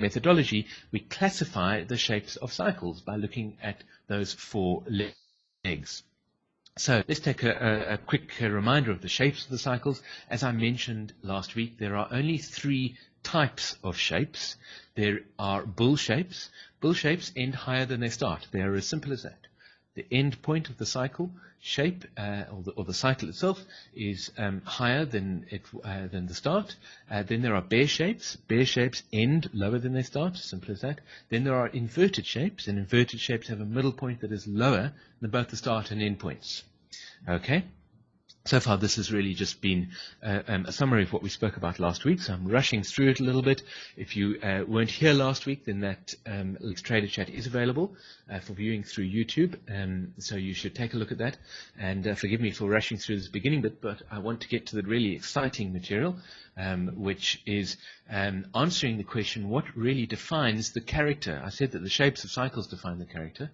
methodology, we classify the shapes of cycles by looking at those 4 legs. So let's take a quick reminder of the shapes of the cycles. As I mentioned last week, there are only 3 types of shapes. There are bull shapes. Bull shapes end higher than they start. They are as simple as that. The end point of the cycle shape, or the cycle itself, is higher than the start. Then there are bear shapes. Bear shapes end lower than they start, simple as that. Then there are inverted shapes, and inverted shapes have a middle point that is lower than both the start and end points. Okay. So far, this has really just been a summary of what we spoke about last week, so I'm rushing through it a little bit. If you weren't here last week, then that Trader Chat is available for viewing through YouTube, so you should take a look at that. And forgive me for rushing through this beginning bit, but I want to get to the really exciting material, which is answering the question, what really defines the character? I said that the shapes of cycles define the character,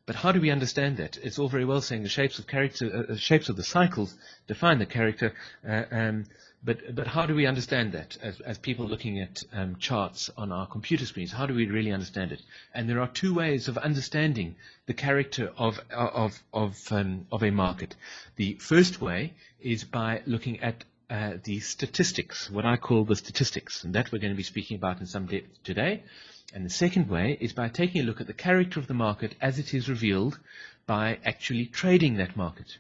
but how do we understand that? It's all very well saying the shapes of shapes of the cycles define the character, but how do we understand that as people looking at charts on our computer screens? How do we really understand it? And there are 2 ways of understanding the character of a market. The first way is by looking at the statistics, what I call the statistics, and that we're going to be speaking about in some depth today. And the second way is by taking a look at the character of the market as it is revealed by actually trading that market.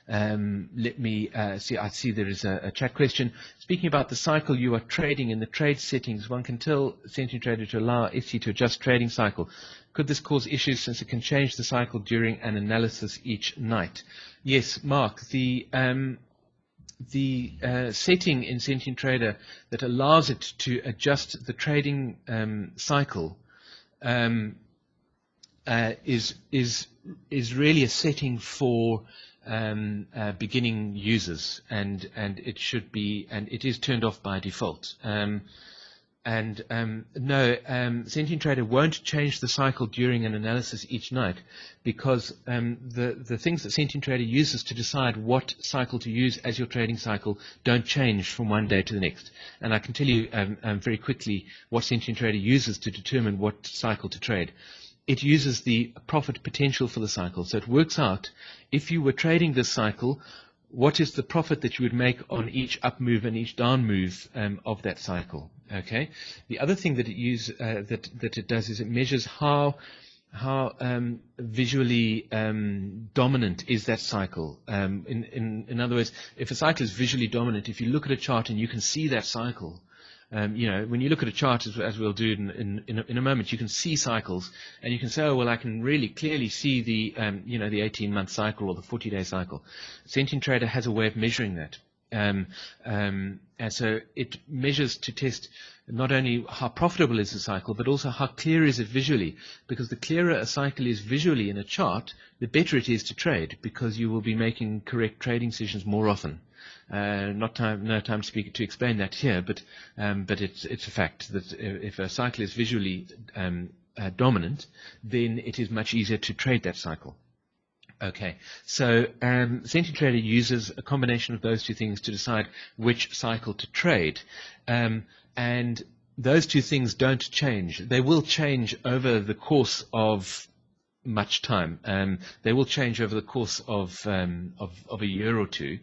Let me see. I see there is a chat question. Speaking about the cycle you are trading in the trade settings, one can tell Sentient Trader to allow SC to adjust trading cycle. Could this cause issues since it can change the cycle during an analysis each night? Yes, Mark. The setting in Sentient Trader that allows it to adjust the trading cycle is really a setting for beginning users, and it should be, and it is turned off by default. No, Sentient Trader won't change the cycle during an analysis each night, because the things that Sentient Trader uses to decide what cycle to use as your trading cycle don't change from one day to the next. And I can tell you very quickly what Sentient Trader uses to determine what cycle to trade. It uses the profit potential for the cycle. So it works out, if you were trading this cycle, what is the profit that you would make on each up move and each down move of that cycle. Okay. The other thing that it does is it measures how visually dominant is that cycle. In other words, if a cycle is visually dominant, if you look at a chart and you can see that cycle, you know, when you look at a chart, as we'll do in a moment, you can see cycles, and you can say, oh, well, I can really clearly see the, you know, the 18-month cycle or the 40-day cycle. Sentient Trader has a way of measuring that. And so it measures to test not only how profitable is the cycle, but also how clear is it visually. Because the clearer a cycle is visually in a chart, the better it is to trade, because you will be making correct trading decisions more often. No time to explain that here, but it's a fact that if a cycle is visually dominant, then it is much easier to trade that cycle. Okay, so Sentient Trader uses a combination of those 2 things to decide which cycle to trade, and those 2 things don't change. They will change over the course of much time. They will change over the course of a year or 2.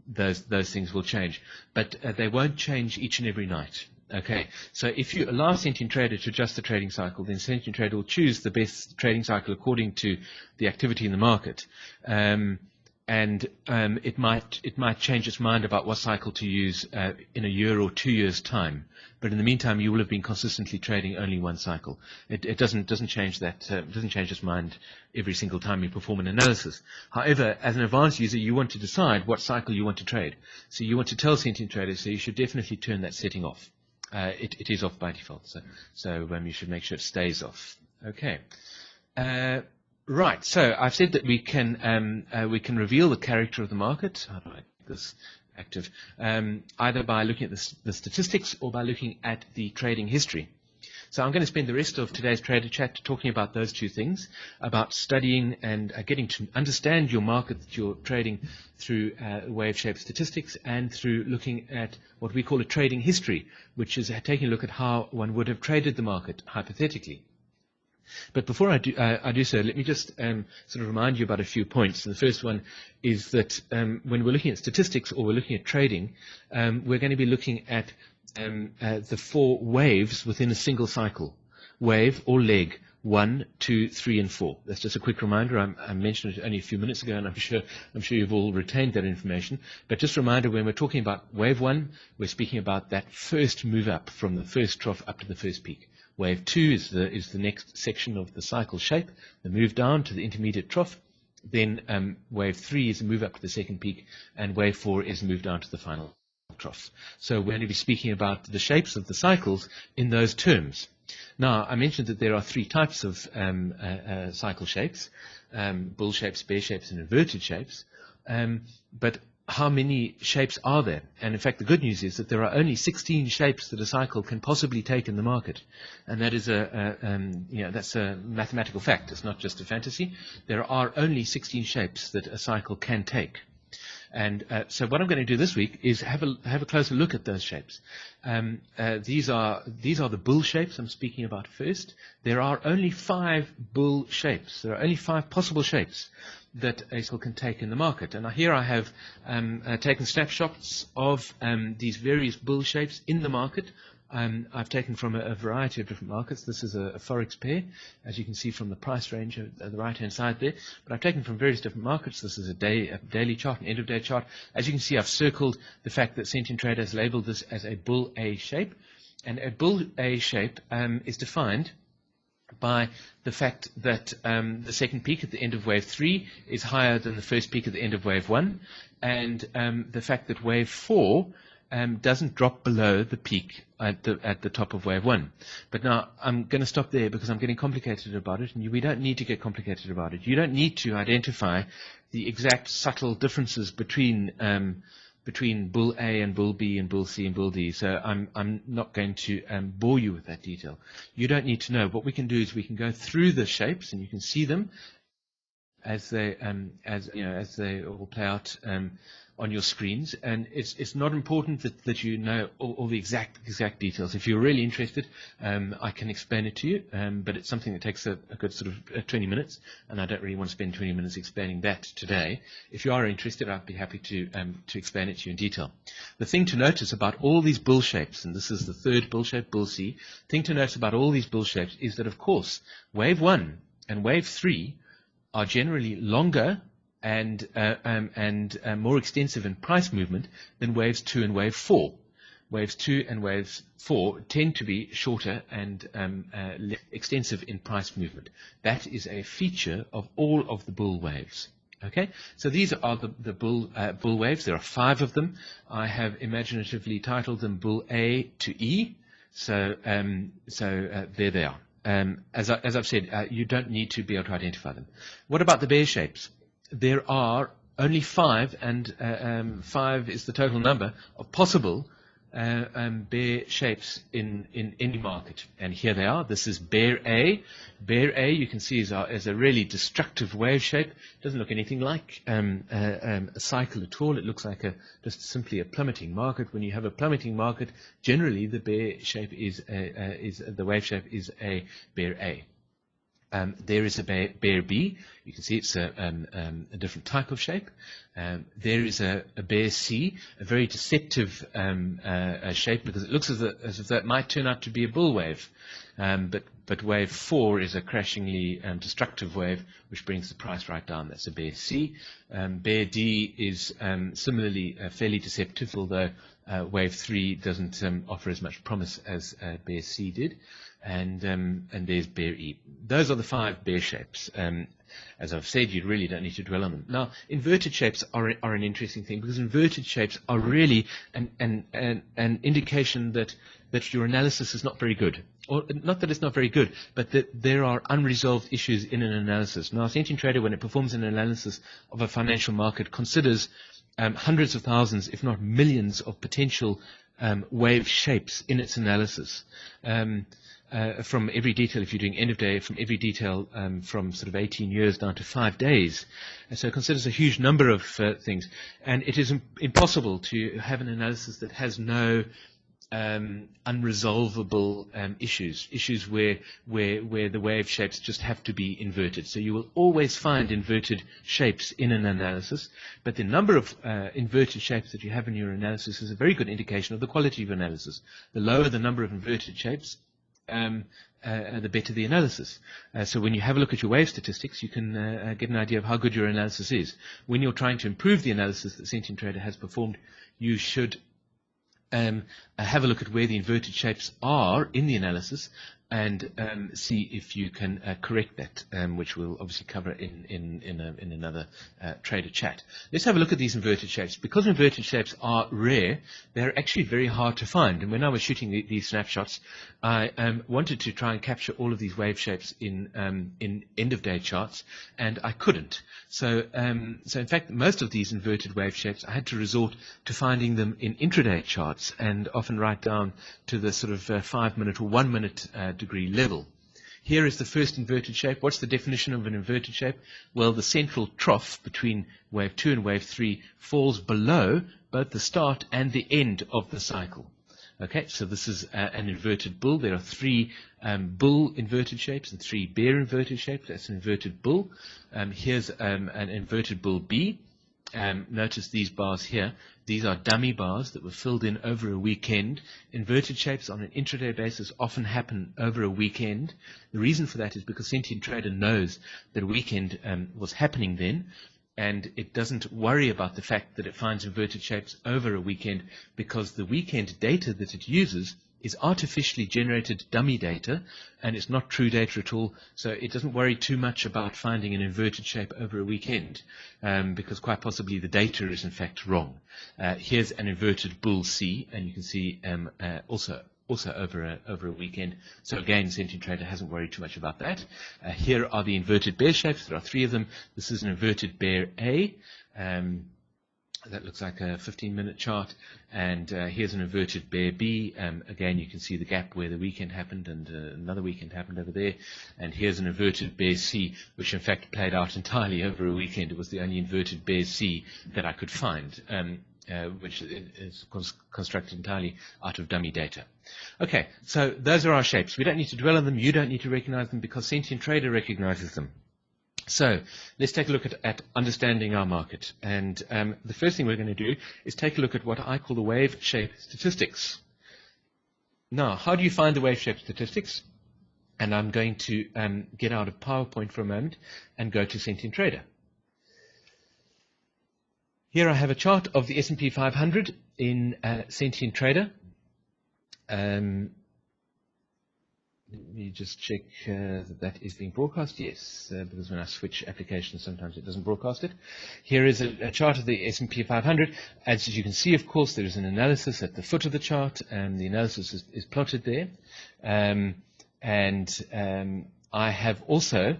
Those things will change, but they won't change each and every night. Okay, so if you allow Sentient Trader to adjust the trading cycle, then Sentient Trader will choose the best trading cycle according to the activity in the market, and it might change its mind about what cycle to use in a year or 2 years' time. But in the meantime, you will have been consistently trading only one cycle. It doesn't change that. Doesn't change its mind every single time you perform an analysis. However, as an advanced user, you want to decide what cycle you want to trade. So you want to tell Sentient Trader, so you should definitely turn that setting off. It is off by default, so you should make sure it stays off. Okay. Right. So I've said that we can reveal the character of the market. How do I make this active? Either by looking at the statistics or by looking at the trading history. So I'm going to spend the rest of today's Trader Chat talking about those two things, about studying and getting to understand your market that you're trading through wave shape statistics, and through looking at what we call a trading history, which is taking a look at how one would have traded the market hypothetically. But before I do so, let me just sort of remind you about a few points. And the first one is that when we're looking at statistics or we're looking at trading, we're going to be looking at the 4 waves within a single cycle. Wave or leg 1, 2, 3, and 4. That's just a quick reminder. I mentioned it only a few minutes ago, and I'm sure you've all retained that information. But just a reminder, when we're talking about wave 1, we're speaking about that first move up from the first trough up to the first peak. Wave 2 is the next section of the cycle shape, the move down to the intermediate trough. Then wave 3 is a move up to the second peak, and wave 4 is a move down to the final trough. So we're going to be speaking about the shapes of the cycles in those terms. Now, I mentioned that there are 3 types of cycle shapes, bull shapes, bear shapes, and inverted shapes. But how many shapes are there? And in fact, the good news is that there are only 16 shapes that a cycle can possibly take in the market, and that is that's a mathematical fact. It's not just a fantasy. There are only 16 shapes that a cycle can take. And so what I'm going to do this week is have a closer look at those shapes. These are the bull shapes I'm speaking about first. There are only 5 bull shapes. There are only 5 possible shapes that a cycle can take in the market. And here I have taken snapshots of these various bull shapes in the market. I've taken from a variety of different markets. This is a forex pair, as you can see from the price range at the right-hand side there. But I've taken from various different markets. This is a daily chart, an end-of-day chart. As you can see, I've circled the fact that Sentient Trader has labeled this as a bull A shape. And a bull A shape is defined by the fact that the second peak at the end of wave 3 is higher than the first peak at the end of wave 1, and the fact that wave 4 doesn't drop below the peak at the top of wave 1. But now I'm going to stop there because I'm getting complicated about it, and we don't need to get complicated about it. You don't need to identify the exact subtle differences between bull A and bull B and bull C and bull D. So I'm not going to bore you with that detail. You don't need to know. What we can do is we can go through the shapes, and you can see them as they all play out on your screens. And it's not important that you know all the exact details. If you're really interested, I can explain it to you, but it's something that takes a good sort of 20 minutes, and I don't really want to spend 20 minutes explaining that today. If you are interested, I'd be happy to explain it to you in detail. The thing to notice about all these bull shapes, and this is the third bull shape, bull C, the thing to notice about all these bull shapes is that, of course, wave 1 and wave 3 are generally longer and more extensive in price movement than waves 2 and wave 4. Waves 2 and waves 4 tend to be shorter and less extensive in price movement. That is a feature of all of the bull waves. Okay, so these are the bull waves. There are 5 of them. I have imaginatively titled them Bull A to E. So there they are. As I've said, you don't need to be able to identify them. What about the bear shapes? There are only 5, and 5 is the total number of possible bear shapes in any market. And here they are. This is bear A. Bear A, you can see, is a really destructive wave shape. It doesn't look anything like a cycle at all. It looks like just simply a plummeting market. When you have a plummeting market, generally the bear shape the wave shape is a bear A. There is a bear B. You can see it's a different type of shape. There is a bear C, a very deceptive shape, because it looks as if that might turn out to be a bull wave. But wave 4 is a crashingly destructive wave, which brings the price right down. That's a bear C. Bear D is similarly fairly deceptive, although wave 3 doesn't offer as much promise as bear C did. And there's bear E. Those are the 5 bear shapes. As I've said, you really don't need to dwell on them. Now, inverted shapes are an interesting thing, because inverted shapes are really an indication that your analysis is not very good. Or not that it's not very good, but that there are unresolved issues in an analysis. Now, Sentient Trader, when it performs an analysis of a financial market, considers hundreds of thousands, if not millions, of potential wave shapes in its analysis. From every detail, if you're doing end of day, from every detail from sort of 18 years down to 5 days. And so it considers a huge number of things. And it is impossible to have an analysis that has no unresolvable issues where the wave shapes just have to be inverted. So you will always find inverted shapes in an analysis, but the number of inverted shapes that you have in your analysis is a very good indication of the quality of analysis. The lower the number of inverted shapes, the better the analysis. So when you have a look at your wave statistics, you can get an idea of how good your analysis is. When you're trying to improve the analysis that Sentient Trader has performed, you should have a look at where the inverted shapes are in the analysis and see if you can correct that, which we'll obviously cover in another trader chat. Let's have a look at these inverted shapes. Because inverted shapes are rare, they're actually very hard to find. And when I was shooting these snapshots, I wanted to try and capture all of these wave shapes in end-of-day charts, and I couldn't. So in fact, most of these inverted wave shapes, I had to resort to finding them in intraday charts, and often right down to the sort of 5-minute or 1-minute degree level. Here is the first inverted shape. What's the definition of an inverted shape? Well, the central trough between wave 2 and wave 3 falls below both the start and the end of the cycle. Okay, so this is an inverted bull. There are 3 bull inverted shapes and 3 bear inverted shapes. That's an inverted bull. Here's an inverted bull B. Notice these bars here. These are dummy bars that were filled in over a weekend. Inverted shapes on an intraday basis often happen over a weekend. The reason for that is because Sentient Trader knows that a weekend was happening then, and it doesn't worry about the fact that it finds inverted shapes over a weekend, because the weekend data that it uses is artificially generated dummy data, and it's not true data at all, so it doesn't worry too much about finding an inverted shape over a weekend, because quite possibly the data is in fact wrong. Here's an inverted bull C, and you can see also over a weekend. So again, Sentient Trader hasn't worried too much about that. Here are the inverted bear shapes. There are 3 of them. This is an inverted bear A. That looks like a 15-minute chart. And here's an inverted bear B. Again, you can see the gap where the weekend happened, and another weekend happened over there. And here's an inverted bear C, which in fact played out entirely over a weekend. It was the only inverted bear C that I could find, which is constructed entirely out of dummy data. Okay, so those are our shapes. We don't need to dwell on them. You don't need to recognize them, because Sentient Trader recognizes them. So let's take a look at understanding our market. And the first thing we're going to do is take a look at what I call the wave shape statistics. Now, how do you find the wave shape statistics? And I'm going to get out of PowerPoint for a moment and go to Sentient Trader. Here I have a chart of the S&P 500 in Sentient Trader. Let me just check that is being broadcast. Yes, because when I switch applications, sometimes it doesn't broadcast it. Here is a chart of the S&P 500. As you can see, of course, there is an analysis at the foot of the chart, and the analysis is plotted there. I have also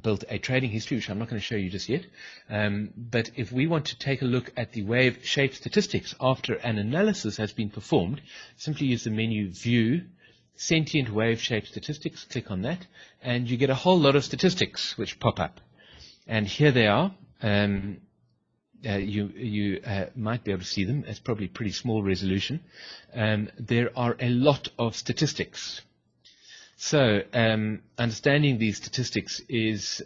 built a trading history, which I'm not going to show you just yet. But if we want to take a look at the wave shape statistics after an analysis has been performed, simply use the menu View, Sentient Wave Shape Statistics, click on that, and you get a whole lot of statistics which pop up. And here they are. You might be able to see them. It's probably pretty small resolution. There are a lot of statistics. So understanding these statistics is